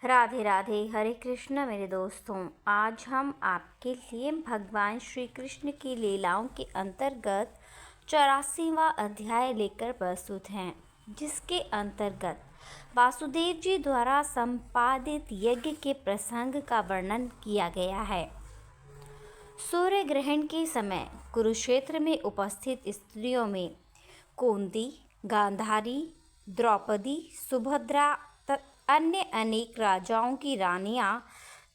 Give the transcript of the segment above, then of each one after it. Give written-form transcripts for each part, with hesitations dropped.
राधे राधे। हरे कृष्ण मेरे दोस्तों, आज हम आपके लिए भगवान श्री कृष्ण की लीलाओं के अंतर्गत 84वां अध्याय लेकर प्रस्तुत हैं, जिसके अंतर्गत वासुदेव जी द्वारा संपादित यज्ञ के प्रसंग का वर्णन किया गया है। सूर्य ग्रहण के समय कुरुक्षेत्र में उपस्थित स्त्रियों में कुंती, गांधारी, द्रौपदी, सुभद्रा अन्य अनेक राजाओं की रानियां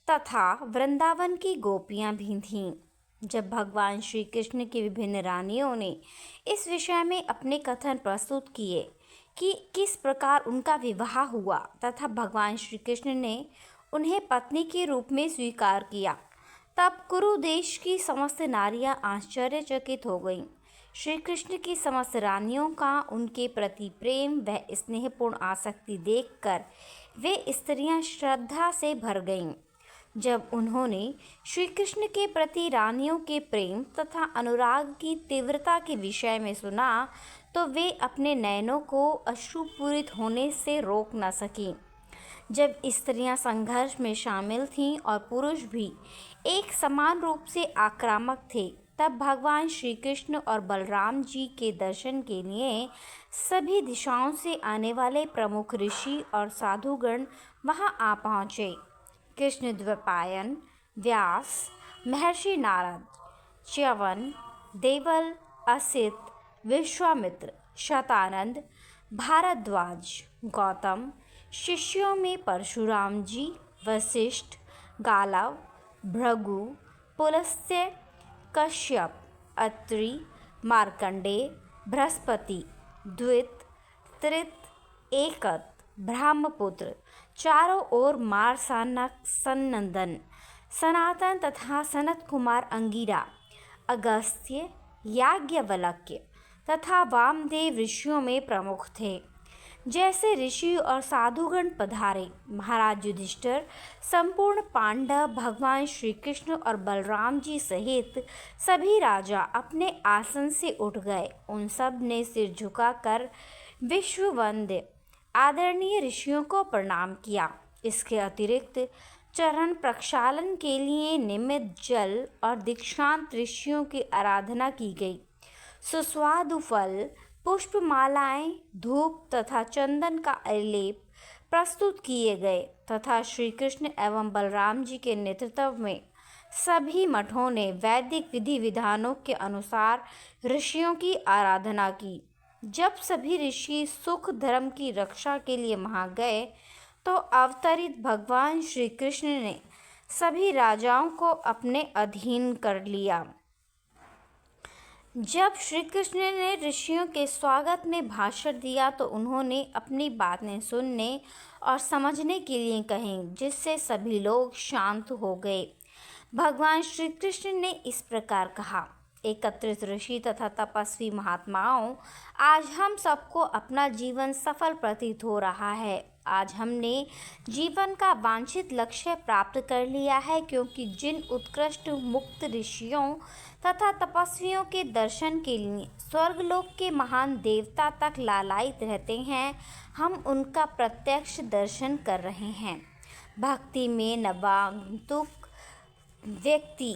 तथा वृंदावन की गोपियां भी थीं। जब भगवान श्री कृष्ण की विभिन्न रानियों ने इस विषय में अपने कथन प्रस्तुत किए कि किस प्रकार उनका विवाह हुआ तथा भगवान श्री कृष्ण ने उन्हें पत्नी के रूप में स्वीकार किया, तब कुरु देश की समस्त नारियां आश्चर्यचकित हो गईं। श्री कृष्ण की समस्त रानियों का उनके प्रति प्रेम व स्नेहपूर्ण आसक्ति देखकर वे स्त्रियां श्रद्धा से भर गईं। जब उन्होंने श्री कृष्ण के प्रति रानियों के प्रेम तथा अनुराग की तीव्रता के विषय में सुना तो वे अपने नयनों को अश्रुपूरित होने से रोक न सकीं। जब स्त्रियां संघर्ष में शामिल थीं और पुरुष भी एक समान रूप से आक्रामक थे, तब भगवान श्री कृष्ण और बलराम जी के दर्शन के लिए सभी दिशाओं से आने वाले प्रमुख ऋषि और साधुगण वहां आ पहुँचे। कृष्ण द्वैपायन, व्यास, महर्षि नारद, च्यवन, देवल, असित, विश्वामित्र, शतानंद, भारद्वाज, गौतम, शिष्यों में परशुराम जी, वशिष्ठ, गालव, भृगु, पुलस्त्य, कश्यप, अत्रि, मार्कंडेय, बृहस्पति, द्वित, त्रित, एकत, ब्रह्मपुत्र, चारों ओर मारसानक, सनंदन, सनातन तथा सनत कुमार अंगिरा, अगस्त्य, याज्ञवल्क्य तथा वामदेव ऋषियों में प्रमुख थे। जैसे ऋषि और साधुगण पधारे, महाराज युधिष्ठिर, संपूर्ण पांडव, भगवान श्री कृष्ण और बलराम जी सहित सभी राजा अपने आसन से उठ गए। उन सब ने सिर झुकाकर विश्ववंद्य आदरणीय ऋषियों को प्रणाम किया। इसके अतिरिक्त चरण प्रक्षालन के लिए निमित्त जल और दीक्षांत ऋषियों की आराधना की गई। सुस्वादु फल, पुष्पमालाएं, धूप तथा चंदन का लेप प्रस्तुत किए गए तथा श्री कृष्ण एवं बलराम जी के नेतृत्व में सभी मठों ने वैदिक विधि विधानों के अनुसार ऋषियों की आराधना की। जब सभी ऋषि सुख धर्म की रक्षा के लिए वहां गए तो अवतरित भगवान श्री कृष्ण ने सभी राजाओं को अपने अधीन कर लिया। जब श्री कृष्ण ने ऋषियों के स्वागत में भाषण दिया तो उन्होंने अपनी बातें सुनने और समझने के लिए कहीं, जिससे सभी लोग शांत हो गए। भगवान श्री कृष्ण ने इस प्रकार कहा, एकत्रित ऋषि तथा तपस्वी महात्माओं, आज हम सबको अपना जीवन सफल प्रतीत हो रहा है। आज हमने जीवन का वांछित लक्ष्य प्राप्त कर लिया है, क्योंकि जिन उत्कृष्ट मुक्त ऋषियों तथा तपस्वियों के दर्शन के लिए स्वर्गलोक के महान देवता तक लालायित रहते हैं, हम उनका प्रत्यक्ष दर्शन कर रहे हैं। भक्ति में नवागंतुक व्यक्ति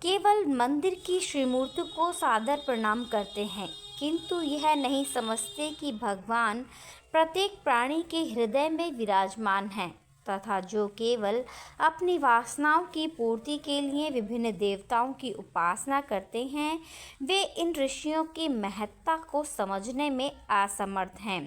केवल मंदिर की श्रीमूर्ति को सादर प्रणाम करते हैं, किंतु यह नहीं समझते कि भगवान प्रत्येक प्राणी के हृदय में विराजमान हैं तथा जो केवल अपनी वासनाओं की पूर्ति के लिए विभिन्न देवताओं की उपासना करते हैं, वे इन ऋषियों की महत्ता को समझने में असमर्थ हैं।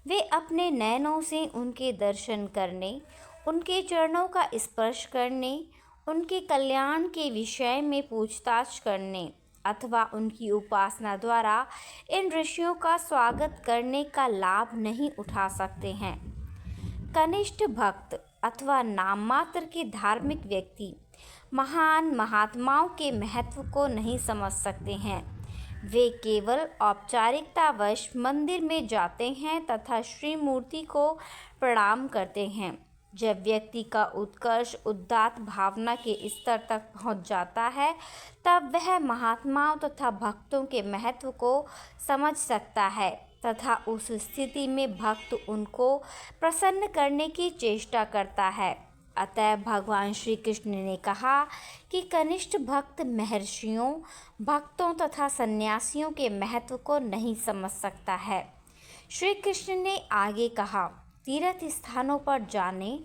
वे अपने नयनों से उनके दर्शन करने, उनके चरणों का स्पर्श करने, उनके कल्याण के विषय में पूछताछ करने अथवा उनकी उपासना द्वारा इन ऋषियों का स्वागत करने का लाभ नहीं उठा सकते हैं। कनिष्ठ भक्त अथवा नाम मात्र के धार्मिक व्यक्ति महान महात्माओं के महत्व को नहीं समझ सकते हैं। वे केवल औपचारिकतावश मंदिर में जाते हैं तथा श्री मूर्ति को प्रणाम करते हैं। जब व्यक्ति का उत्कर्ष उदात्त भावना के स्तर तक पहुंच जाता है, तब वह महात्माओं तथा भक्तों के महत्व को समझ सकता है। तथा उस स्थिति में भक्त उनको प्रसन्न करने की चेष्टा करता है। अतः भगवान श्री कृष्ण ने कहा कि कनिष्ठ भक्त महर्षियों, भक्तों तथा सन्यासियों के महत्व को नहीं समझ सकता है। श्री कृष्ण ने आगे कहा, तीर्थ स्थानों पर जाने,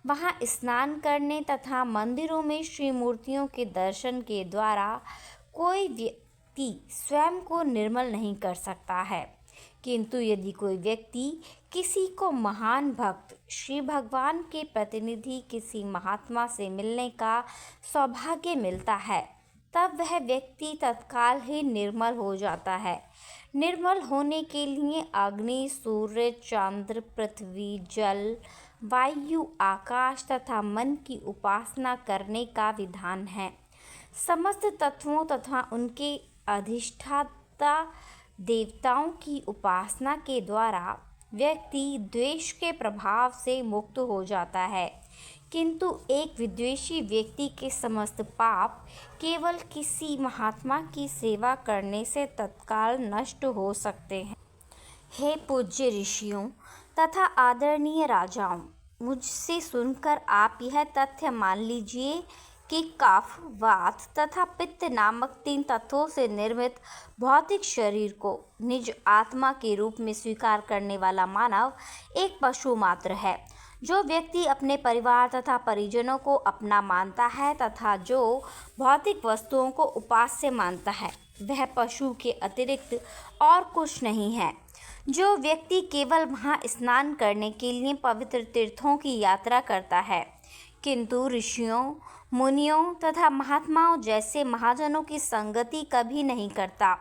वहां स्नान करने तथा मंदिरों में श्री मूर्तियों के दर्शन के द्वारा कोई व्यक्ति स्वयं को निर्मल नहीं कर सकता है, किंतु यदि कोई व्यक्ति किसी को महान भक्त श्री भगवान के प्रतिनिधि किसी महात्मा से मिलने का सौभाग्य मिलता है, तब वह व्यक्ति तत्काल ही निर्मल हो जाता है। निर्मल होने के लिए अग्नि, सूर्य, चंद्र, पृथ्वी, जल, वायु, आकाश तथा मन की उपासना करने का विधान है। समस्त तत्वों तथा उनके अधिष्ठाता देवताओं की उपासना के द्वारा व्यक्ति द्वेष के प्रभाव से मुक्त हो जाता है, किंतु एक विद्वेषी व्यक्ति के समस्त पाप केवल किसी महात्मा की सेवा करने से तत्काल नष्ट हो सकते हैं। हे पूज्य ऋषियों तथा आदरणीय राजाओं, मुझसे सुनकर आप यह तथ्य मान लीजिए कि कफ, वात तथा पित्त नामक 3 तत्वों से निर्मित भौतिक शरीर को निज आत्मा के रूप में स्वीकार करने वाला मानव एक पशु मात्र है। जो व्यक्ति अपने परिवार तथा परिजनों को अपना मानता है तथा जो भौतिक वस्तुओं को उपास्य मानता है, वह पशु के अतिरिक्त और कुछ नहीं है। जो व्यक्ति केवल वहाँ स्नान करने के लिए पवित्र तीर्थों की यात्रा करता है, किंतु ऋषियों, मुनियों तथा महात्माओं जैसे महाजनों की संगति कभी नहीं करता,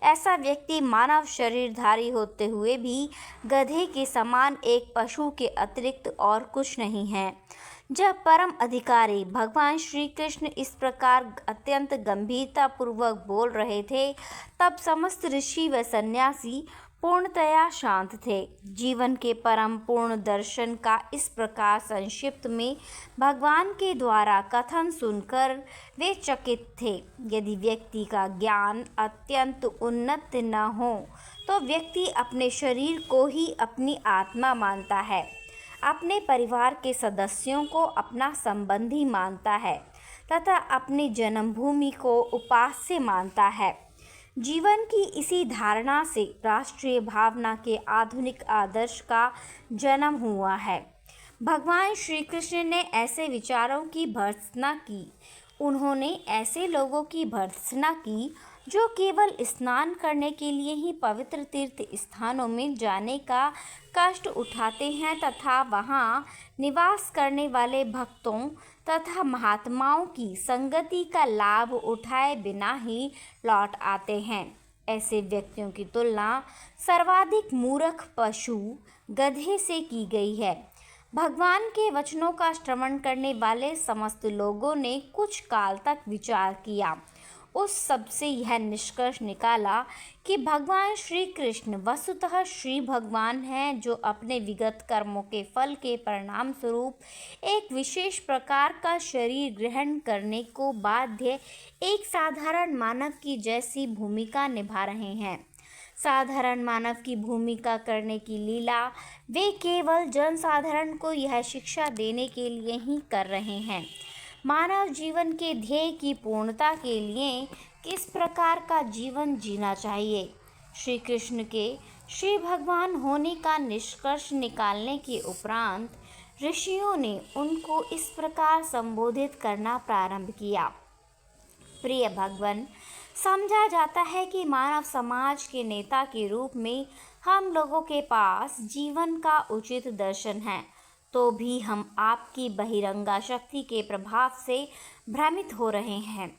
ऐसा व्यक्ति मानव शरीरधारी होते हुए भी गधे के समान एक पशु के अतिरिक्त और कुछ नहीं है। जब परम अधिकारी भगवान श्री कृष्ण इस प्रकार अत्यंत गंभीरता पूर्वक बोल रहे थे, तब समस्त ऋषि व सन्यासी पूर्णतया शांत थे। जीवन के परम पूर्ण दर्शन का इस प्रकार संक्षिप्त में भगवान के द्वारा कथन सुनकर वे चकित थे। यदि व्यक्ति का ज्ञान अत्यंत उन्नत न हो तो व्यक्ति अपने शरीर को ही अपनी आत्मा मानता है, अपने परिवार के सदस्यों को अपना संबंधी मानता है तथा अपनी जन्मभूमि को उपास्य मानता है। जीवन की इसी धारणा से राष्ट्रीय भावना के आधुनिक आदर्श का जन्म हुआ है। भगवान श्री कृष्ण ने ऐसे विचारों की भर्त्सना की। उन्होंने ऐसे लोगों की भर्त्सना की जो केवल स्नान करने के लिए ही पवित्र तीर्थ स्थानों में जाने का कष्ट उठाते हैं तथा वहाँ निवास करने वाले भक्तों तथा महात्माओं की संगति का लाभ उठाए बिना ही लौट आते हैं। ऐसे व्यक्तियों की तुलना सर्वाधिक मूर्ख पशु गधे से की गई है। भगवान के वचनों का श्रवण करने वाले समस्त लोगों ने कुछ काल तक विचार किया। उस सब से यह निष्कर्ष निकाला कि भगवान श्री कृष्ण वस्तुतः श्री भगवान हैं, जो अपने विगत कर्मों के फल के परिणाम स्वरूप एक विशेष प्रकार का शरीर ग्रहण करने को बाध्य एक साधारण मानव की जैसी भूमिका निभा रहे हैं। साधारण मानव की भूमिका करने की लीला वे केवल जनसाधारण को यह शिक्षा देने के लिए ही कर रहे हैं। मानव जीवन के ध्येय की पूर्णता के लिए किस प्रकार का जीवन जीना चाहिए, श्री कृष्ण के श्री भगवान होने का निष्कर्ष निकालने के उपरांत ऋषियों ने उनको इस प्रकार संबोधित करना प्रारंभ किया। प्रिय भगवान, समझा जाता है कि मानव समाज के नेता के रूप में हम लोगों के पास जीवन का उचित दर्शन है, तो भी हम आपकी बहिरंगा शक्ति के प्रभाव से भ्रमित हो रहे हैं।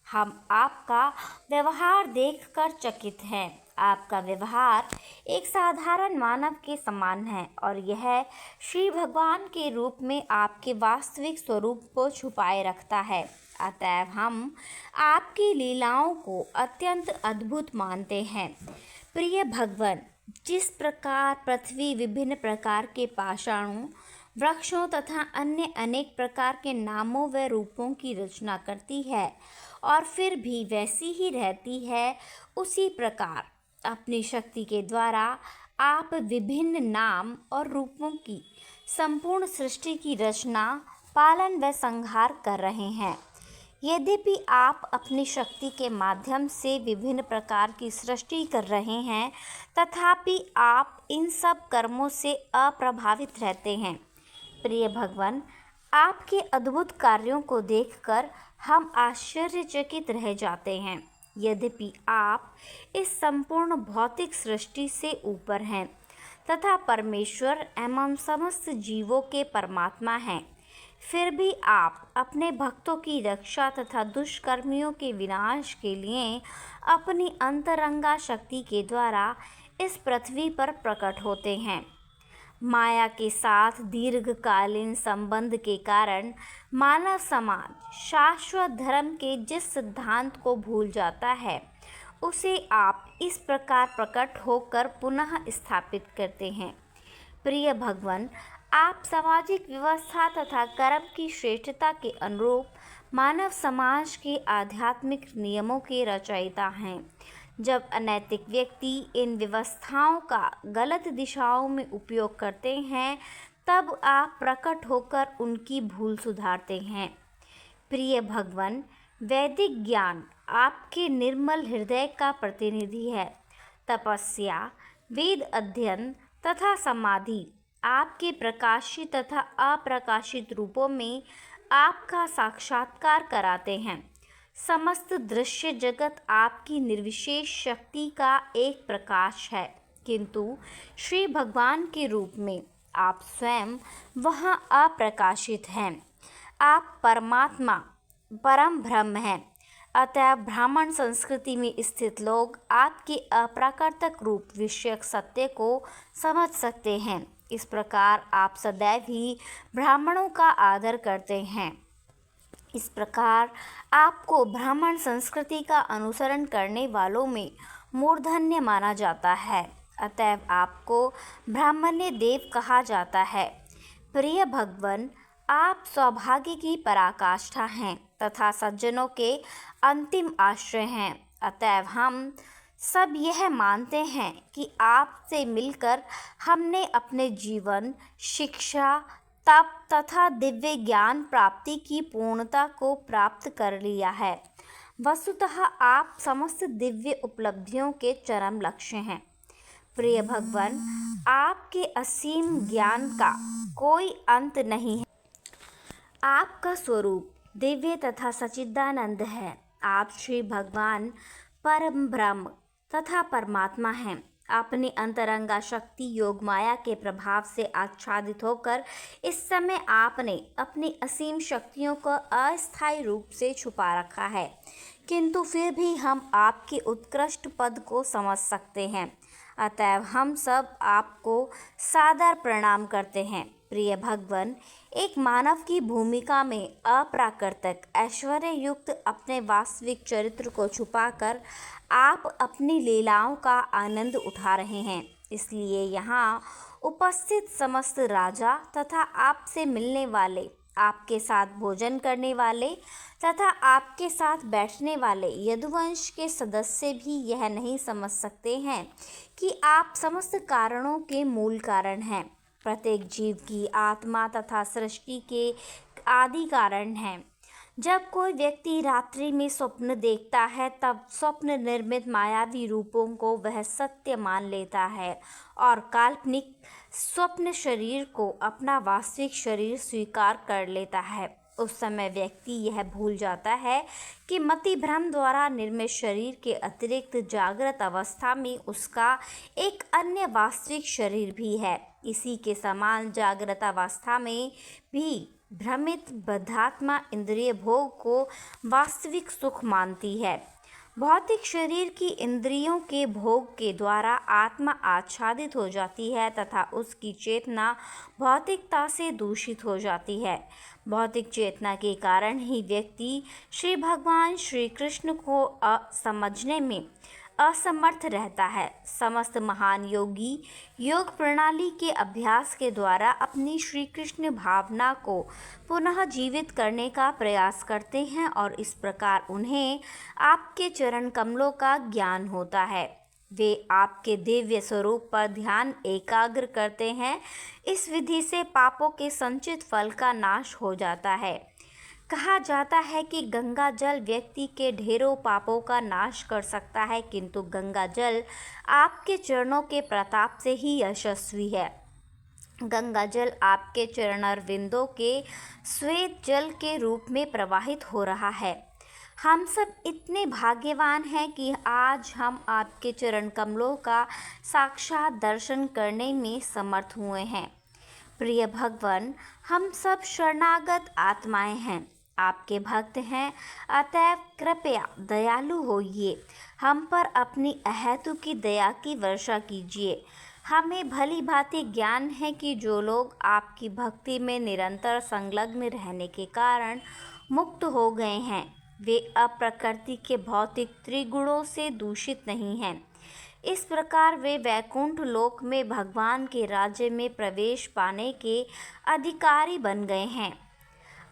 हम आपका व्यवहार देखकर चकित हैं। आपका व्यवहार एक साधारण मानव के समान है और यह श्री भगवान के रूप में आपके वास्तविक स्वरूप को छुपाए रखता है। अतएव हम आपकी लीलाओं को अत्यंत अद्भुत मानते हैं। प्रिय भगवान, जिस प्रकार पृथ्वी विभिन्न प्रकार के पाषाणों, वृक्षों तथा अन्य अनेक प्रकार के नामों व रूपों की रचना करती है और फिर भी वैसी ही रहती है, उसी प्रकार अपनी शक्ति के द्वारा आप विभिन्न नाम और रूपों की संपूर्ण सृष्टि की रचना, पालन व संहार कर रहे हैं। यद्यपि आप अपनी शक्ति के माध्यम से विभिन्न प्रकार की सृष्टि कर रहे हैं, तथापि आप इन सब कर्मों से अप्रभावित रहते हैं। प्रिय भगवान, आपके अद्भुत कार्यों को देखकर हम आश्चर्यचकित रह जाते हैं। यद्यपि आप इस संपूर्ण भौतिक सृष्टि से ऊपर हैं तथा परमेश्वर एवं समस्त जीवों के परमात्मा हैं, फिर भी आप अपने भक्तों की रक्षा तथा दुष्कर्मियों के विनाश के लिए अपनी अंतरंगा शक्ति के द्वारा इस पृथ्वी पर प्रकट होते हैं। माया के साथ दीर्घकालीन संबंध के कारण मानव समाज शाश्वत धर्म के जिस सिद्धांत को भूल जाता है, उसे आप इस प्रकार प्रकट होकर पुनः स्थापित करते हैं। प्रिय भगवान, आप सामाजिक व्यवस्था तथा कर्म की श्रेष्ठता के अनुरूप मानव समाज के आध्यात्मिक नियमों के रचयिता हैं। जब अनैतिक व्यक्ति इन व्यवस्थाओं का गलत दिशाओं में उपयोग करते हैं, तब आप प्रकट होकर उनकी भूल सुधारते हैं। प्रिय भगवान, वैदिक ज्ञान आपके निर्मल हृदय का प्रतिनिधि है। तपस्या, वेद अध्ययन तथा समाधि आपके प्रकाशित तथा अप्रकाशित रूपों में आपका साक्षात्कार कराते हैं। समस्त दृश्य जगत आपकी निर्विशेष शक्ति का एक प्रकाश है, किंतु श्री भगवान के रूप में आप स्वयं वहाँ अप्रकाशित हैं। आप परमात्मा परम ब्रह्म हैं। अतः ब्राह्मण संस्कृति में स्थित लोग आपके अप्राकृतिक रूप विषयक सत्य को समझ सकते हैं। इस प्रकार आप सदैव ही ब्राह्मणों का आदर करते हैं। इस प्रकार आपको ब्राह्मण संस्कृति का अनुसरण करने वालों में मूर्धन्य माना जाता है। अतएव आपको ब्राह्मण्य देव कहा जाता है। प्रिय भगवान, आप सौभाग्य की पराकाष्ठा हैं तथा सज्जनों के अंतिम आश्रय हैं। अतएव हम सब यह मानते हैं कि आपसे मिलकर हमने अपने जीवन, शिक्षा, तप तथा दिव्य ज्ञान प्राप्ति की पूर्णता को प्राप्त कर लिया है। वस्तुतः आप समस्त दिव्य उपलब्धियों के चरम लक्ष्य हैं। प्रिय भगवान, आपके असीम ज्ञान का कोई अंत नहीं है। आपका स्वरूप दिव्य तथा सच्चिदानंद है। आप श्री भगवान परम ब्रह्म तथा परमात्मा हैं। अपनी अंतरंगा शक्ति योग माया के प्रभाव से आच्छादित होकर इस समय आपने अपनी असीम शक्तियों को अस्थायी रूप से छुपा रखा है, किंतु फिर भी हम आपके उत्कृष्ट पद को समझ सकते हैं। अतएव हम सब आपको सादर प्रणाम करते हैं। प्रिय भगवान, एक मानव की भूमिका में अप्राकृतिक ऐश्वर्य युक्त अपने वास्तविक चरित्र को छुपाकर आप अपनी लीलाओं का आनंद उठा रहे हैं। इसलिए यहाँ उपस्थित समस्त राजा तथा आपसे मिलने वाले, आपके साथ भोजन करने वाले तथा आपके साथ बैठने वाले यदुवंश के सदस्य भी यह नहीं समझ सकते हैं कि आप समस्त कारणों के मूल कारण हैं। प्रत्येक जीव की आत्मा तथा सृष्टि के आदि कारण हैं। जब कोई व्यक्ति रात्रि में स्वप्न देखता है, तब स्वप्न निर्मित मायावी रूपों को वह सत्य मान लेता है और काल्पनिक स्वप्न शरीर को अपना वास्तविक शरीर स्वीकार कर लेता है। उस समय व्यक्ति यह भूल जाता है कि मति भ्रम द्वारा निर्मित शरीर के अतिरिक्त जागृत अवस्था में उसका एक अन्य वास्तविक शरीर भी है। इसी के समान जागृत अवस्था में भी भ्रमित बद्धात्मा इंद्रिय भोग को वास्तविक सुख मानती है। भौतिक शरीर की इंद्रियों के भोग के द्वारा आत्मा आच्छादित हो जाती है तथा उसकी चेतना भौतिकता से दूषित हो जाती है। भौतिक चेतना के कारण ही व्यक्ति श्री भगवान श्री कृष्ण को समझने में असमर्थ रहता है। समस्त महान योगी योग प्रणाली के अभ्यास के द्वारा अपनी श्री कृष्ण भावना को पुनः जीवित करने का प्रयास करते हैं और इस प्रकार उन्हें आपके चरण कमलों का ज्ञान होता है। वे आपके दिव्य स्वरूप पर ध्यान एकाग्र करते हैं। इस विधि से पापों के संचित फल का नाश हो जाता है। कहा जाता है कि गंगा जल व्यक्ति के ढेरों पापों का नाश कर सकता है, किंतु गंगा जल आपके चरणों के प्रताप से ही यशस्वी है। गंगा जल आपके चरणारविंदों के श्वेत जल के रूप में प्रवाहित हो रहा है। हम सब इतने भाग्यवान हैं कि आज हम आपके चरण कमलों का साक्षात दर्शन करने में समर्थ हुए हैं। प्रिय भगवान, हम सब शरणागत आत्माएं हैं, आपके भक्त हैं, अतएव कृपया दयालु होइए। हम पर अपनी अहेतु की दया की वर्षा कीजिए। हमें भली भांति ज्ञान है कि जो लोग आपकी भक्ति में निरंतर संलग्न रहने के कारण मुक्त हो गए हैं, वे अब प्रकृति के भौतिक त्रिगुणों से दूषित नहीं हैं। इस प्रकार वे वैकुंठ लोक में भगवान के राज्य में प्रवेश पाने के अधिकारी बन गए हैं।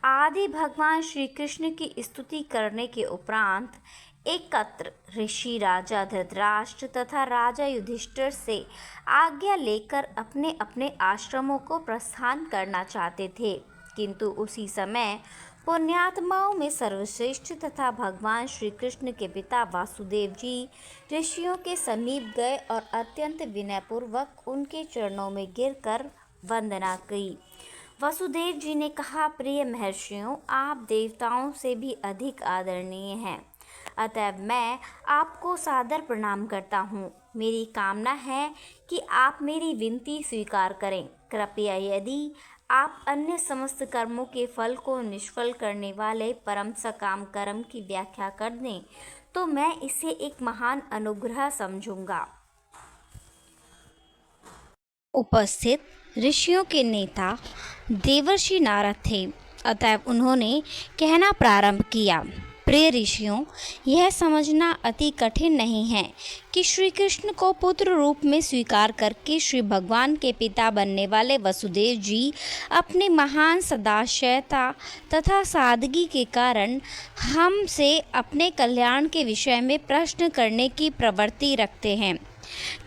आदि भगवान श्री कृष्ण की स्तुति करने के उपरांत एकत्र ऋषि राजा धृतराष्ट्र तथा राजा युधिष्ठिर से आज्ञा लेकर अपने अपने आश्रमों को प्रस्थान करना चाहते थे, किंतु उसी समय पुण्यात्माओं में सर्वश्रेष्ठ तथा भगवान श्री कृष्ण के पिता वासुदेव जी ऋषियों के समीप गए और अत्यंत विनयपूर्वक उनके चरणों में गिरकर वंदना की। वसुदेव जी ने कहा, प्रिय महर्षियों, आप देवताओं से भी अधिक आदरणीय हैं, अतएव मैं आपको सादर प्रणाम करता हूँ। मेरी कामना है कि आप मेरी विनती स्वीकार करें। कृपया यदि आप अन्य समस्त कर्मों के फल को निष्फल करने वाले परम सकाम कर्म की व्याख्या कर दें तो मैं इसे एक महान अनुग्रह समझूंगा। उपस्थित ऋषियों के नेता देवर्षि नारद थे, अतएव उन्होंने कहना प्रारंभ किया, प्रिय ऋषियों, यह समझना अति कठिन नहीं है कि श्री कृष्ण को पुत्र रूप में स्वीकार करके श्री भगवान के पिता बनने वाले वसुदेव जी अपने महान सदाशयता तथा सादगी के कारण हमसे अपने कल्याण के विषय में प्रश्न करने की प्रवृत्ति रखते हैं।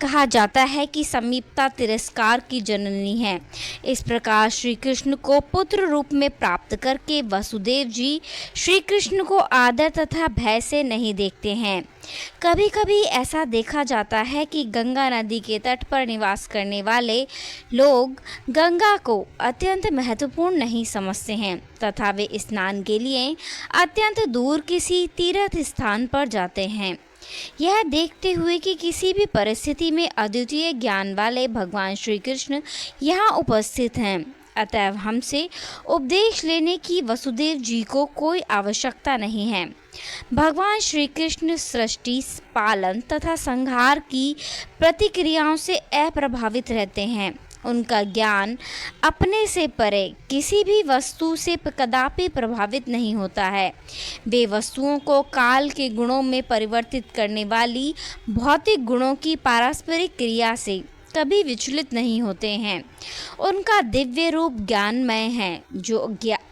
कहा जाता है कि समीपता तिरस्कार की जननी है। इस प्रकार श्री कृष्ण को पुत्र रूप में प्राप्त करके वसुदेव जी श्री कृष्ण को आदर तथा भय से नहीं देखते हैं। कभी कभी ऐसा देखा जाता है कि गंगा नदी के तट पर निवास करने वाले लोग गंगा को अत्यंत महत्वपूर्ण नहीं समझते हैं तथा वे स्नान के लिए अत्यंत दूर किसी तीर्थ स्थान पर जाते हैं, यह देखते हुए कि किसी भी परिस्थिति में अद्वितीय ज्ञान वाले भगवान श्री कृष्ण यहाँ उपस्थित हैं। अतएव हमसे उपदेश लेने की वसुदेव जी को कोई आवश्यकता नहीं है। भगवान श्री कृष्ण सृष्टि, पालन तथा संहार की प्रतिक्रियाओं से अप्रभावित रहते हैं। उनका ज्ञान अपने से परे किसी भी वस्तु से कदापि प्रभावित नहीं होता है। वे वस्तुओं को काल के गुणों में परिवर्तित करने वाली भौतिक गुणों की पारस्परिक क्रिया से कभी विचलित नहीं होते हैं। उनका दिव्य रूप ज्ञानमय है, जो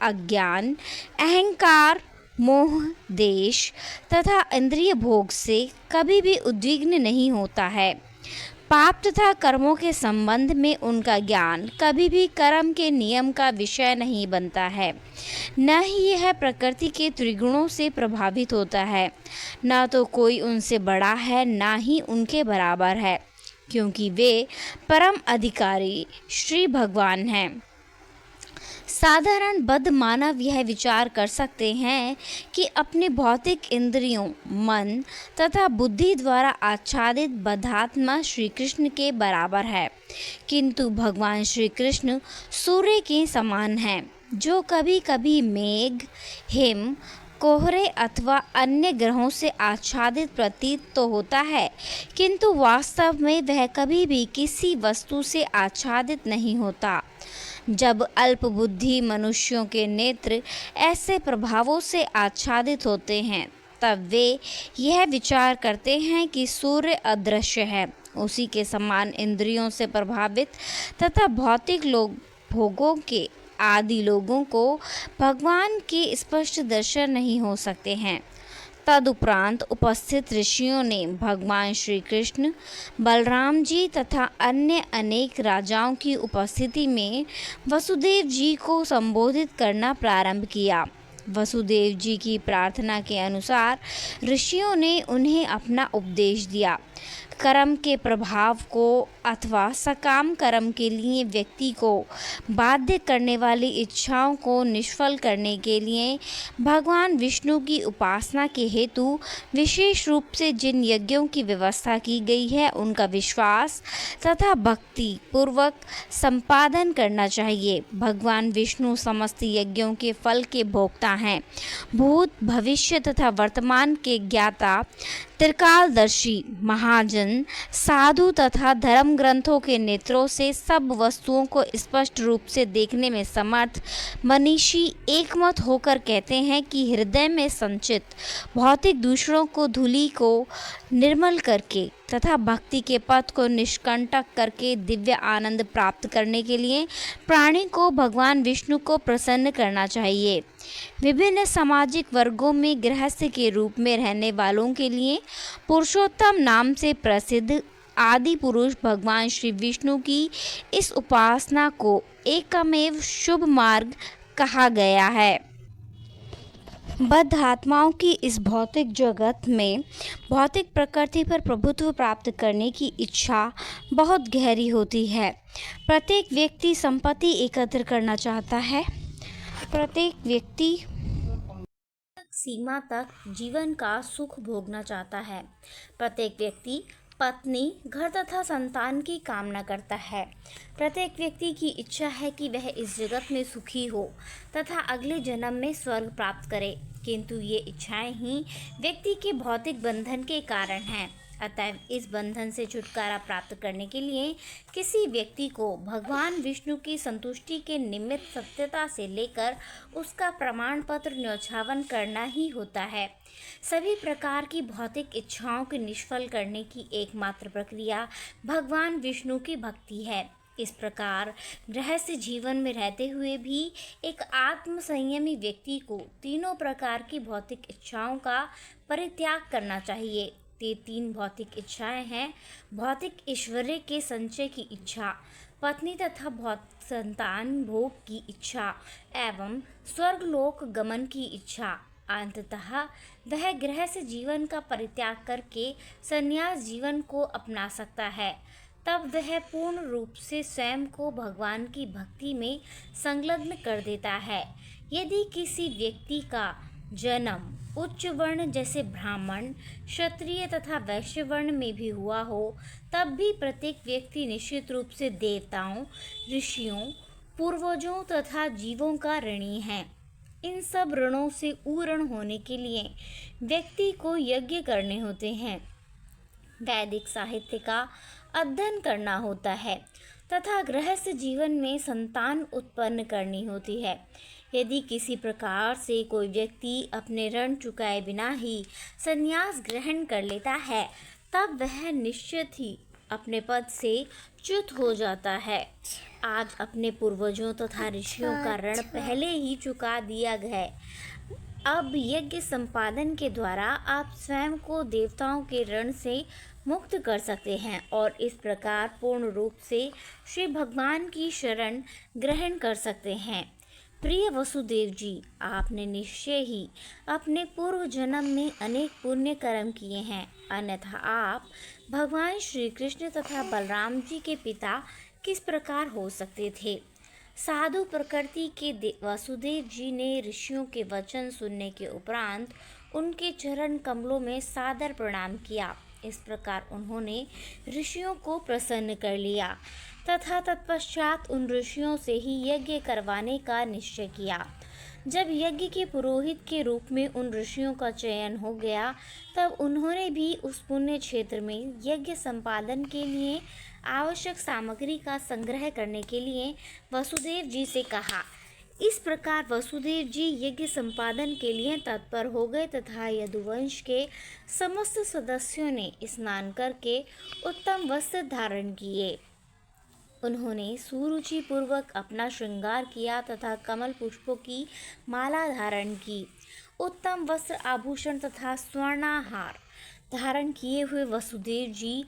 अज्ञान, अहंकार, मोह, देश तथा इंद्रिय भोग से कभी भी उद्विग्न नहीं होता है। पाप तथा कर्मों के संबंध में उनका ज्ञान कभी भी कर्म के नियम का विषय नहीं बनता है। न ही यह प्रकृति के त्रिगुणों से प्रभावित होता है। न तो कोई उनसे बड़ा है, न ही उनके बराबर है, क्योंकि वे परम अधिकारी श्री भगवान हैं। साधारण बद्ध मानव यह विचार कर सकते हैं कि अपने भौतिक इंद्रियों, मन तथा बुद्धि द्वारा आच्छादित बद्धात्मा श्री कृष्ण के बराबर है, किंतु भगवान श्री कृष्ण सूर्य के समान हैं, जो कभी कभी मेघ, हिम, कोहरे अथवा अन्य ग्रहों से आच्छादित प्रतीत तो होता है, किंतु वास्तव में वह कभी भी किसी वस्तु से आच्छादित नहीं होता। जब अल्पबुद्धि मनुष्यों के नेत्र ऐसे प्रभावों से आच्छादित होते हैं, तब वे यह विचार करते हैं कि सूर्य अदृश्य है। उसी के समान इंद्रियों से प्रभावित तथा भौतिक भोगों के आदि लोगों को भगवान के स्पष्ट दर्शन नहीं हो सकते हैं। तदुपरांत उपस्थित ऋषियों ने भगवान श्री कृष्ण, बलराम जी तथा अन्य अनेक राजाओं की उपस्थिति में वसुदेव जी को संबोधित करना प्रारंभ किया। वसुदेव जी की प्रार्थना के अनुसार ऋषियों ने उन्हें अपना उपदेश दिया। कर्म के प्रभाव को अथवा सकाम कर्म के लिए व्यक्ति को बाध्य करने वाली इच्छाओं को निष्फल करने के लिए भगवान विष्णु की उपासना के हेतु विशेष रूप से जिन यज्ञों की व्यवस्था की गई है उनका विश्वास तथा भक्ति पूर्वक संपादन करना चाहिए। भगवान विष्णु समस्त यज्ञों के फल के भोक्ता हैं। भूत, भविष्य तथा वर्तमान के ज्ञाता, त्रिकालदर्शी, महाजन, साधु तथा धर्म ग्रंथों के नेत्रों से सब वस्तुओं को स्पष्ट रूप से देखने में समर्थ मनीषी एकमत होकर कहते हैं कि हृदय में संचित भौतिक दूषणों को, धूलि को निर्मल करके तथा भक्ति के पथ को निष्कंटक करके दिव्य आनंद प्राप्त करने के लिए प्राणी को भगवान विष्णु को प्रसन्न करना चाहिए। विभिन्न सामाजिक वर्गों में गृहस्थ के रूप में रहने वालों के लिए पुरुषोत्तम नाम से प्रसिद्ध आदि पुरुष भगवान श्री विष्णु की इस उपासना को एकमेव शुभ मार्ग कहा गया है। बद्ध आत्माओं की इस भौतिक जगत में भौतिक प्रकृति पर प्रभुत्व प्राप्त करने की इच्छा बहुत गहरी होती है। प्रत्येक व्यक्ति संपत्ति एकत्र करना चाहता है। प्रत्येक व्यक्ति सीमा तक जीवन का सुख भोगना चाहता है। प्रत्येक व्यक्ति पत्नी, घर तथा संतान की कामना करता है। प्रत्येक व्यक्ति की इच्छा है कि वह इस जगत में सुखी हो तथा अगले जन्म में स्वर्ग प्राप्त करे, किंतु ये इच्छाएं ही व्यक्ति के भौतिक बंधन के कारण हैं। अतएव इस बंधन से छुटकारा प्राप्त करने के लिए किसी व्यक्ति को भगवान विष्णु की संतुष्टि के निमित्त सत्यता से लेकर उसका प्रमाण पत्र न्यौछावन करना ही होता है। सभी प्रकार की भौतिक इच्छाओं के निष्फल करने की एकमात्र प्रक्रिया भगवान विष्णु की भक्ति है। इस प्रकार गृहस्थ जीवन में रहते हुए भी एक आत्म संयमी व्यक्ति को तीनों प्रकार की भौतिक इच्छाओं का परित्याग करना चाहिए। ये तीन भौतिक इच्छाएं हैं: भौतिक ऐश्वर्य के संचय की इच्छा, पत्नी तथा संतान भोग की इच्छा एवं स्वर्गलोक गमन की इच्छा। अंततः वह गृहस्थ जीवन का परित्याग करके संन्यास जीवन को अपना सकता है। तब वह पूर्ण रूप से स्वयं को भगवान की भक्ति में संलग्न कर देता है। यदि किसी व्यक्ति का जन्म उच्च वर्ण जैसे ब्राह्मण, क्षत्रिय तथा वैश्य वर्ण में भी हुआ हो, तब भी प्रत्येक व्यक्ति निश्चित रूप से देवताओं, ऋषियों, पूर्वजों तथा जीवों का ऋणी है। इन सब ऋणों से ऊर्ण होने के लिए व्यक्ति को यज्ञ करने होते हैं, वैदिक साहित्य का अध्ययन करना होता है तथा गृहस्थ जीवन में संतान उत्पन्न करनी होती है। यदि किसी प्रकार से कोई व्यक्ति अपने ऋण चुकाए बिना ही संन्यास ग्रहण कर लेता है, तब वह निश्चित ही अपने पद से च्युत हो जाता है। आज अपने पूर्वजों तथा ऋषियों का ऋण पहले ही चुका दिया है। अब यज्ञ संपादन के द्वारा आप स्वयं को देवताओं के ऋण से मुक्त कर सकते हैं और इस प्रकार पूर्ण रूप से श्री भगवान की शरण ग्रहण कर सकते हैं। प्रिय वसुदेव जी, आपने निश्चय ही अपने पूर्व जन्म में अनेक पुण्य कर्म किए हैं, अन्यथा आप भगवान श्री कृष्ण तथा बलराम जी के पिता किस प्रकार हो सकते थे। साधु प्रकृति के वसुदेव जी ने ऋषियों के वचन सुनने के उपरांत उनके चरण कमलों में सादर प्रणाम किया। इस प्रकार उन्होंने ऋषियों को प्रसन्न कर लिया तथा तत्पश्चात उन ऋषियों से ही यज्ञ करवाने का निश्चय किया। जब यज्ञ के पुरोहित के रूप में उन ऋषियों का चयन हो गया, तब उन्होंने भी उस पुण्य क्षेत्र में यज्ञ संपादन के लिए आवश्यक सामग्री का संग्रह करने के लिए वसुदेव जी से कहा। इस प्रकार वसुदेव जी यज्ञ संपादन के लिए तत्पर हो गए तथा यदुवंश के समस्त सदस्यों ने स्नान करके उत्तम वस्त्र धारण किए। उन्होंने सुरुचि पूर्वक अपना श्रृंगार किया तथा कमल पुष्पों की माला धारण की। उत्तम वस्त्र आभूषण तथा स्वर्णाहार धारण किए हुए वसुदेव जी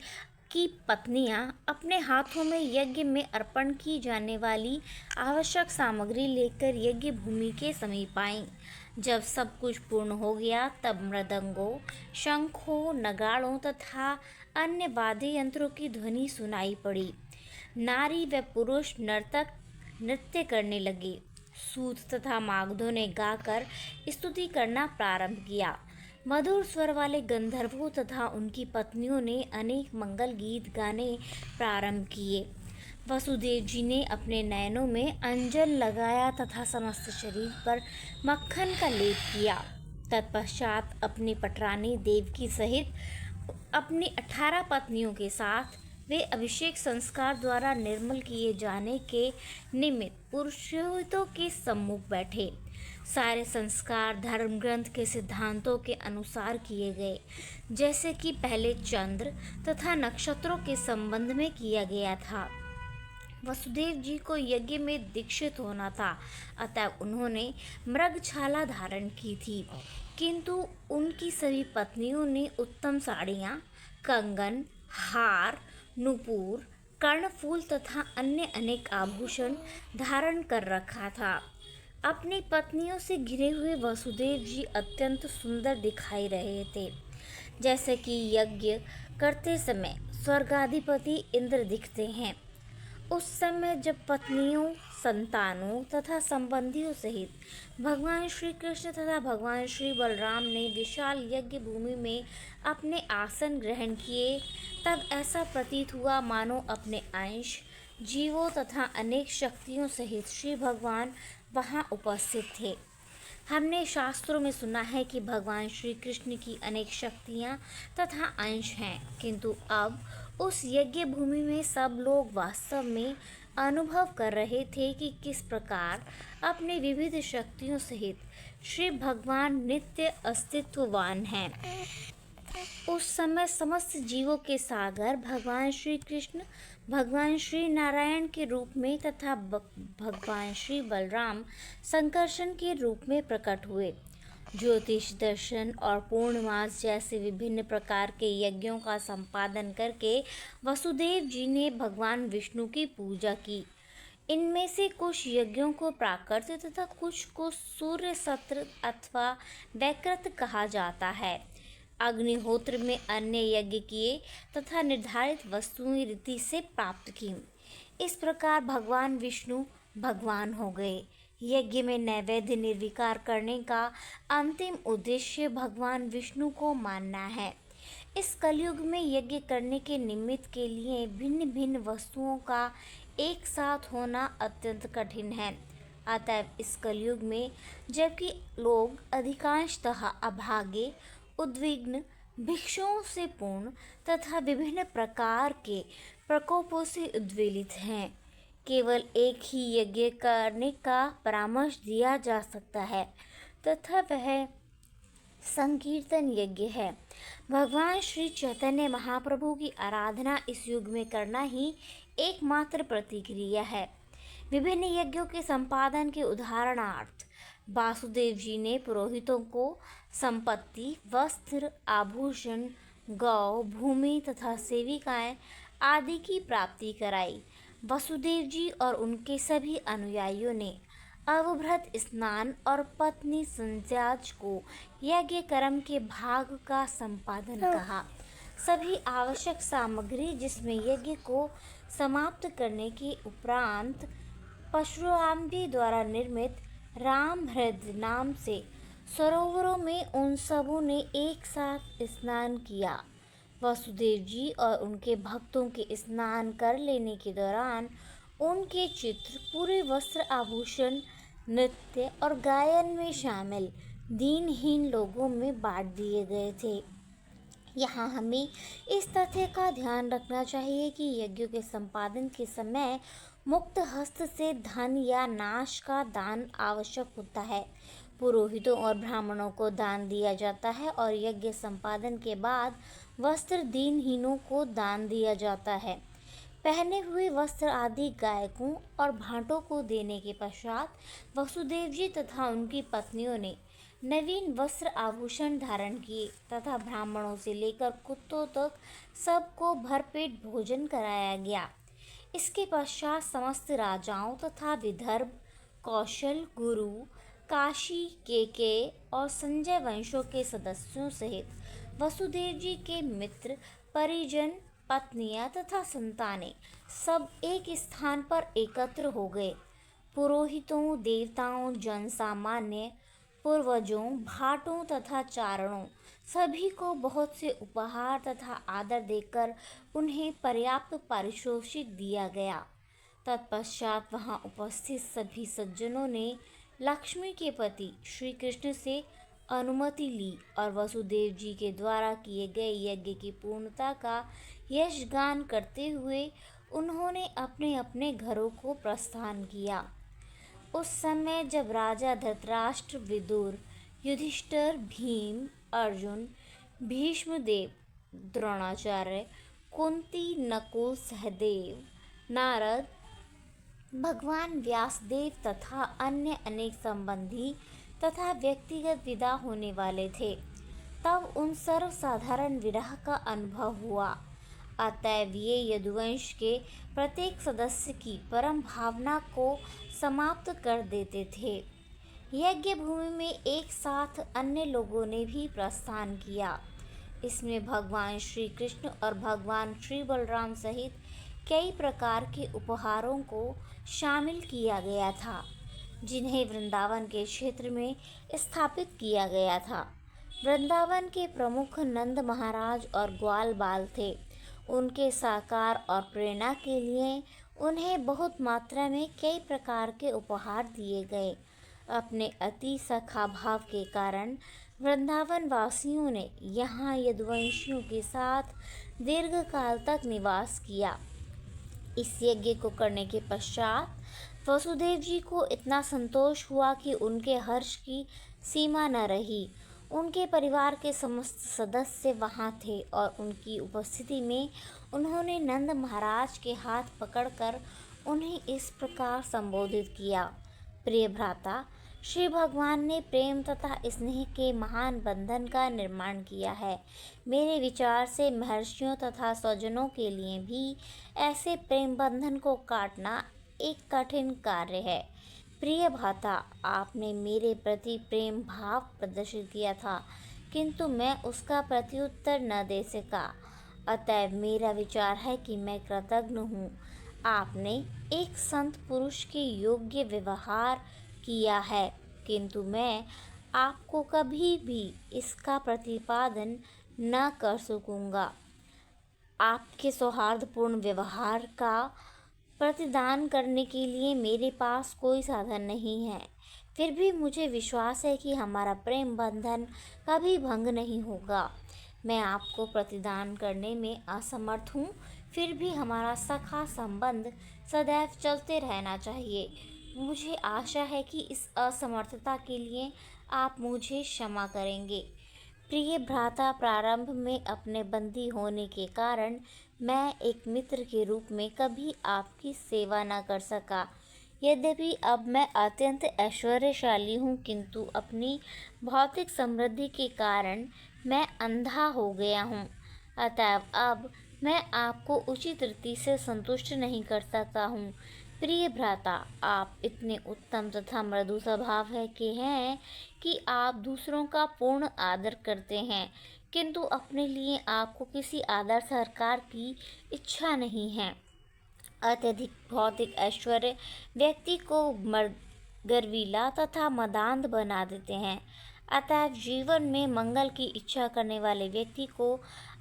की पत्नियां अपने हाथों में यज्ञ में अर्पण की जाने वाली आवश्यक सामग्री लेकर यज्ञ भूमि के समीप आईं। जब सब कुछ पूर्ण हो गया तब मृदंगों, शंखों, नगाड़ों तथा अन्य वाद्य यंत्रों की ध्वनि सुनाई पड़ी। नारी व पुरुष नर्तक नृत्य करने लगे। सूत तथा मागधों ने गाकर स्तुति करना प्रारंभ किया। मधुर स्वर वाले गंधर्वों तथा उनकी पत्नियों ने अनेक मंगल गीत गाने प्रारंभ किए। वसुदेव जी ने अपने नयनों में अंजन लगाया तथा समस्त शरीर पर मक्खन का लेप किया। तत्पश्चात अपनी पटरानी देवकी सहित अपनी 18 पत्नियों के साथ वे अभिषेक संस्कार द्वारा निर्मल किए जाने के निमित्त पुरोहितों के सम्मुख बैठे। सारे संस्कार धर्म ग्रंथ के सिद्धांतों के अनुसार किए गए, जैसे कि पहले चंद्र तथा नक्षत्रों के संबंध में किया गया था। वसुदेव जी को यज्ञ में दीक्षित होना था, अतः उन्होंने मृगछाला धारण की थी, किंतु उनकी सभी पत्नियों ने उत्तम साड़ियाँ, कंगन, हार, नुपुर, कर्णफूल तथा अन्य अनेक आभूषण धारण कर रखा था। अपनी पत्नियों से घिरे हुए वसुदेव जी अत्यंत सुंदर दिखाई रहे थे, जैसे कि यज्ञ करते समय स्वर्गाधिपति इंद्र दिखते हैं। उस समय जब पत्नियों, संतानों तथा संबंधियों सहित भगवान श्री कृष्ण तथा भगवान श्री बलराम ने विशाल यज्ञ भूमि में अपने आसन ग्रहण किए, तब ऐसा प्रतीत हुआ मानो अपने अंश, जीवों तथा अनेक शक्तियों सहित श्री भगवान वहाँ उपस्थित थे। हमने शास्त्रों में सुना है कि भगवान श्री कृष्ण की अनेक शक्तियाँ तथा अंश हैं, किंतु अब उस यज्ञ भूमि में सब लोग वास्तव में अनुभव कर रहे थे कि किस प्रकार अपने विविध शक्तियों सहित श्री भगवान नित्य अस्तित्ववान हैं। उस समय समस्त जीवों के सागर भगवान श्री कृष्ण भगवान श्री नारायण के रूप में तथा भगवान श्री बलराम संकर्षण के रूप में प्रकट हुए। ज्योतिष दर्शन और पूर्णमास जैसे विभिन्न प्रकार के यज्ञों का संपादन करके वसुदेव जी ने भगवान विष्णु की पूजा की। इनमें से कुछ यज्ञों को प्राकृत तथा कुछ को सूर्य सत्र अथवा वैकृत कहा जाता है। अग्निहोत्र में अन्य यज्ञ किए तथा निर्धारित वस्तुएं रीति से प्राप्त की। इस प्रकार भगवान विष्णु भगवान हो गए। यज्ञ में नैवेद्य निर्विकार करने का अंतिम उद्देश्य भगवान विष्णु को मानना है। इस कलयुग में यज्ञ करने के निमित्त के लिए भिन्न भिन्न वस्तुओं का एक साथ होना अत्यंत कठिन है। अतः इस कलयुग में जबकि लोग अधिकांशतः अभागे, उद्विग्न, भिक्षुओं से पूर्ण तथा विभिन्न प्रकार के प्रकोपों से उद्वेलित हैं, केवल एक ही यज्ञ करने का परामर्श दिया जा सकता है तथा वह संकीर्तन यज्ञ है। भगवान श्री चैतन्य महाप्रभु की आराधना इस युग में करना ही एकमात्र प्रतिक्रिया है। विभिन्न यज्ञों के संपादन के उदाहरणार्थ वासुदेव जी ने पुरोहितों को संपत्ति, वस्त्र, आभूषण, गौ, भूमि तथा सेविकाएं आदि की प्राप्ति कराई। वसुदेव जी और उनके सभी अनुयायियों ने अवभृत स्नान और पत्नी संत्याज को यज्ञ कर्म के भाग का संपादन कहा। सभी आवश्यक सामग्री जिसमें यज्ञ को समाप्त करने के उपरांत परशुराम जी द्वारा निर्मित रामहृद नाम से सरोवरों में उन सबों ने एक साथ स्नान किया। वसुदेव जी और उनके भक्तों के स्नान कर लेने के दौरान उनके चित्र पूरे वस्त्र, आभूषण, नृत्य और गायन में शामिल दीनहीन लोगों में बांट दिए गए थे। यहाँ हमें इस तथ्य का ध्यान रखना चाहिए कि यज्ञों के संपादन के समय मुक्त हस्त से धन या नाश का दान आवश्यक होता है। पुरोहितों और ब्राह्मणों को दान दिया जाता है और यज्ञ संपादन के बाद वस्त्र दीनहीनों को दान दिया जाता है। पहने हुए वस्त्र आदि गायकों और भाटों को देने के पश्चात वसुदेव जी तथा उनकी पत्नियों ने नवीन वस्त्र आभूषण धारण किए तथा ब्राह्मणों से लेकर कुत्तों तक सबको भरपेट भोजन कराया गया। इसके पश्चात समस्त राजाओं तथा विदर्भ, कौशल, गुरु, काशी, केके और संजय वंशों के सदस्यों सहित वसुदेव जी के मित्र, परिजन, पत्नियां तथा संतानें सब एक स्थान पर एकत्र हो गए। पुरोहितों, देवताओं, जन सामान्य, पूर्वजों, भाटों तथा चारणों सभी को बहुत से उपहार तथा आदर देकर उन्हें पर्याप्त पारितोषिक दिया गया। तत्पश्चात वहां उपस्थित सभी सज्जनों ने लक्ष्मी के पति श्री कृष्ण से अनुमति ली और वसुदेव जी के द्वारा किए गए यज्ञ की पूर्णता का यशगान करते हुए उन्होंने अपने अपने घरों को प्रस्थान किया। उस समय जब राजा धृतराष्ट्र, विदुर, युधिष्ठिर, भीम, अर्जुन, भीष्मदेव, द्रोणाचार्य, कुंती, नकुल, सहदेव, नारद, भगवान व्यासदेव तथा अन्य अनेक संबंधी तथा व्यक्तिगत विदा होने वाले थे, तब उन सर्वसाधारण विरह का अनुभव हुआ। अतएव ये यदुवंश के प्रत्येक सदस्य की परम भावना को समाप्त कर देते थे। यज्ञ भूमि में एक साथ अन्य लोगों ने भी प्रस्थान किया। इसमें भगवान श्री कृष्ण और भगवान श्री बलराम सहित कई प्रकार के उपहारों को शामिल किया गया था, जिन्हें वृंदावन के क्षेत्र में स्थापित किया गया था। वृंदावन के प्रमुख नंद महाराज और ग्वाल बाल थे। उनके साकार और प्रेरणा के लिए उन्हें बहुत मात्रा में कई प्रकार के उपहार दिए गए। अपने अति सखा भाव के कारण वृंदावन वासियों ने यहाँ यदुवंशियों के साथ दीर्घ काल तक निवास किया। इस यज्ञ को करने के पश्चात वसुदेव जी को इतना संतोष हुआ कि उनके हर्ष की सीमा न रही। उनके परिवार के समस्त सदस्य वहाँ थे और उनकी उपस्थिति में उन्होंने नंद महाराज के हाथ पकड़कर उन्हें इस प्रकार संबोधित किया। प्रिय भ्राता, श्री भगवान ने प्रेम तथा स्नेह के महान बंधन का निर्माण किया है। मेरे विचार से महर्षियों तथा स्वजनों के लिए भी ऐसे प्रेम बंधन को काटना एक कठिन कार्य है। प्रिय भ्राता, आपने मेरे प्रति प्रेम भाव प्रदर्शित किया था, किंतु मैं उसका प्रत्युत्तर न दे सका। अतएव मेरा विचार है कि मैं कृतज्ञ हूँ। आपने एक संत पुरुष के योग्य व्यवहार किया है, किंतु मैं आपको कभी भी इसका प्रतिपादन न कर सकूँगा। आपके सौहार्दपूर्ण व्यवहार का प्रतिदान करने के लिए मेरे पास कोई साधन नहीं है। फिर भी मुझे विश्वास है कि हमारा प्रेम बंधन कभी भंग नहीं होगा। मैं आपको प्रतिदान करने में असमर्थ हूँ, फिर भी हमारा सखा संबंध सदैव चलते रहना चाहिए। मुझे आशा है कि इस असमर्थता के लिए आप मुझे क्षमा करेंगे। प्रिय भ्राता, प्रारंभ में अपने बंदी होने के कारण मैं एक मित्र के रूप में कभी आपकी सेवा न कर सका। यद्यपि अब मैं अत्यंत ऐश्वर्यशाली हूँ, किंतु अपनी भौतिक समृद्धि के कारण मैं अंधा हो गया हूँ। अतएव अब मैं आपको उचित रीति से संतुष्ट नहीं कर सकता हूँ। प्रिय भ्राता, आप इतने उत्तम तथा मृदु स्वभाव के हैं कि आप दूसरों का पूर्ण आदर करते हैं, किंतु अपने लिए आपको किसी आदर सत्कार की इच्छा नहीं है। अत्यधिक भौतिक ऐश्वर्य व्यक्ति को गर्वीला तथा मदान्ध बना देते हैं। अतएव जीवन में मंगल की इच्छा करने वाले व्यक्ति को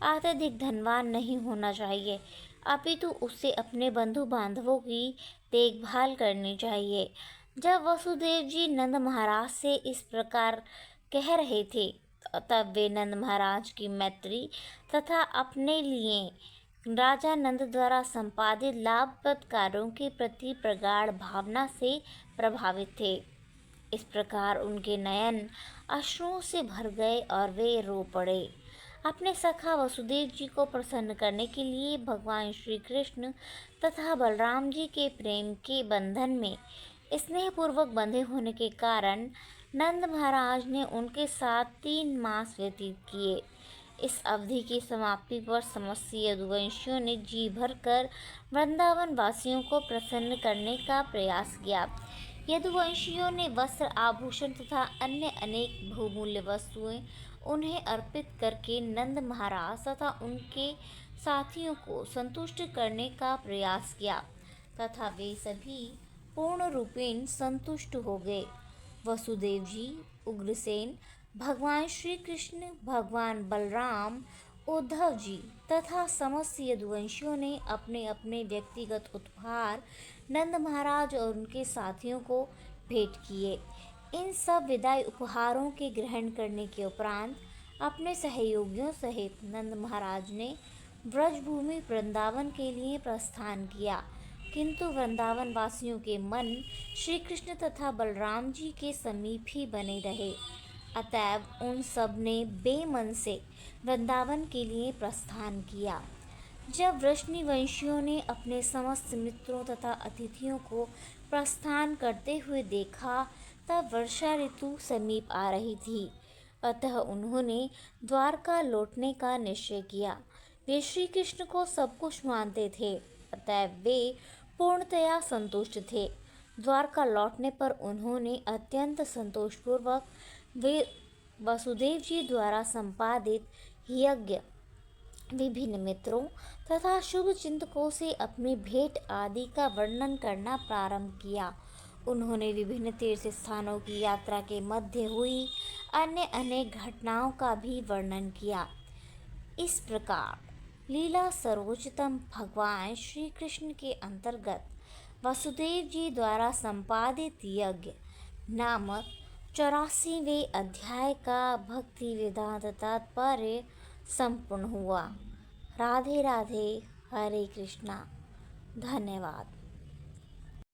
अत्यधिक धनवान नहीं होना चाहिए, अपितु उसे अपने बंधु बांधवों की देखभाल करनी चाहिए। जब वसुदेव जी नंद महाराज से इस प्रकार कह रहे थे, तब वे नंद महाराज की मैत्री तथा अपने लिए राजा नंद द्वारा संपादित लाभप्रद कार्यों के प्रति प्रगाढ़ भावना से प्रभावित थे। इस प्रकार उनके नयन अश्रुओं से भर गए और वे रो पड़े। अपने सखा वसुदेव जी को प्रसन्न करने के लिए भगवान श्री कृष्ण तथा बलराम जी के प्रेम के बंधन में स्नेहपूर्वक बंधे होने के कारण नंद महाराज ने उनके साथ 3 मास व्यतीत किए। इस अवधि की समाप्ति पर समस्त यदुवंशियों ने जी भरकर वृंदावन वासियों को प्रसन्न करने का प्रयास किया। यदुवंशियों ने वस्त्र, आभूषण तथा अन्य अनेक बहुमूल्य वस्तुएं उन्हें अर्पित करके नंद महाराज तथा उनके साथियों को संतुष्ट करने का प्रयास किया तथा वे सभी पूर्ण रूपेण संतुष्ट हो गए। वसुदेव जी, उग्रसेन, भगवान श्री कृष्ण, भगवान बलराम, उद्धव जी तथा समस्त यदुवंशियों ने अपने अपने व्यक्तिगत उपहार नंद महाराज और उनके साथियों को भेंट किए। इन सब विदाई उपहारों के ग्रहण करने के उपरांत अपने सहयोगियों सहित नंद महाराज ने ब्रजभूमि वृंदावन के लिए प्रस्थान किया, किंतु वृंदावन वासियों के मन श्री कृष्ण तथा बलराम जी के समीप ही बने रहे। अतएव उन सब ने बेमन से वृंदावन के लिए प्रस्थान किया। जब वृष्णिवंशियों ने अपने समस्त मित्रों तथा अतिथियों को प्रस्थान करते हुए देखा, तब वर्षा ऋतु समीप आ रही थी। अतः उन्होंने द्वारका लौटने का निश्चय किया। वे श्री कृष्ण को सब कुछ मानते थे, अतएव वे पूर्णतया संतुष्ट थे। द्वारका लौटने पर उन्होंने अत्यंत संतोषपूर्वक वे वसुदेव जी द्वारा संपादित यज्ञ, विभिन्न मित्रों तथा शुभ चिंतकों से अपनी भेंट आदि का वर्णन करना प्रारंभ किया। उन्होंने विभिन्न तीर्थ स्थानों की यात्रा के मध्य हुई अन्य अनेक घटनाओं का भी वर्णन किया। इस प्रकार लीला सर्वोच्चतम भगवान श्री कृष्ण के अंतर्गत वसुदेव जी द्वारा संपादित यज्ञ नामक 84वें अध्याय का भक्ति वेदांत तात्पर्य संपूर्ण हुआ। राधे राधे, हरे कृष्णा। धन्यवाद।